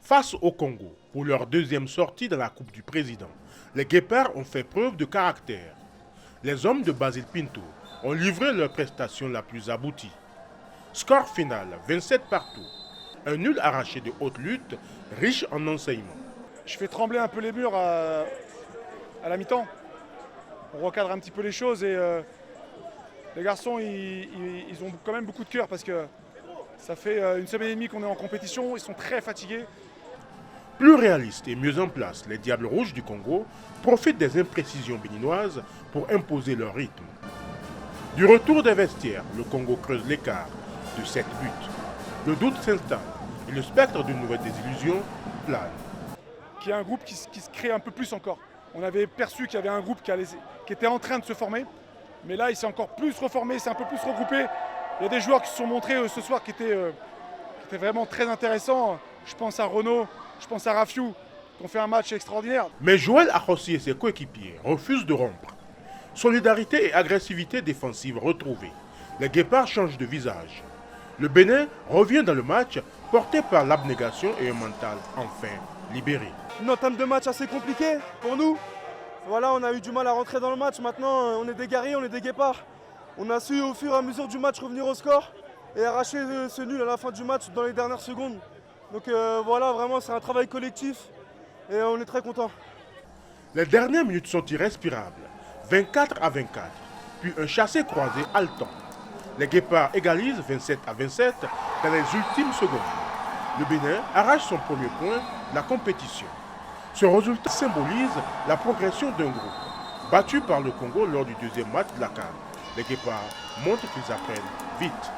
Face au Congo, pour leur deuxième sortie dans la Coupe du Président, les Guépards ont fait preuve de caractère. Les hommes de Basile Pinto ont livré leur prestation la plus aboutie. Score final 27 partout. Un nul arraché de haute lutte, riche en enseignements. Je fais trembler un peu les murs à la mi-temps. On recadre un petit peu les choses et les garçons ils ont quand même beaucoup de cœur parce que ça fait une semaine et demie qu'on est en compétition, ils sont très fatigués. Plus réalistes et mieux en place, les Diables Rouges du Congo profitent des imprécisions béninoises pour imposer leur rythme. Du retour des vestiaires, le Congo creuse l'écart de 7 buts. Le doute s'installe et le spectre d'une nouvelle désillusion plane. Qu'il y a un groupe qui se crée un peu plus encore. On avait perçu qu'il y avait un groupe qui était en train de se former, mais là il s'est encore plus reformé, c'est un peu plus regroupé. Il y a des joueurs qui se sont montrés ce soir qui étaient vraiment très intéressants. Je pense à Renaud, je pense à Rafiou, qui ont fait un match extraordinaire. Mais Joël Arossi et ses coéquipiers refusent de rompre. Solidarité et agressivité défensive retrouvées. Les Guépards changent de visage. Le Bénin revient dans le match porté par l'abnégation et un mental enfin libéré. Une entame de match assez compliquée pour nous. Voilà, on a eu du mal à rentrer dans le match. Maintenant, on est des guerriers, on est des Guépards. On a su au fur et à mesure du match revenir au score et arracher ce nul à la fin du match dans les dernières secondes. Donc voilà, vraiment c'est un travail collectif et on est très contents. Les dernières minutes sont irrespirables. 24-24, puis un chassé-croisé haletant. Les Guépards égalisent 27-27 dans les ultimes secondes. Le Bénin arrache son premier point de la compétition. Ce résultat symbolise la progression d'un groupe, battu par le Congo lors du deuxième match de la CAN. Les Guépards montrent qu'ils apprennent vite.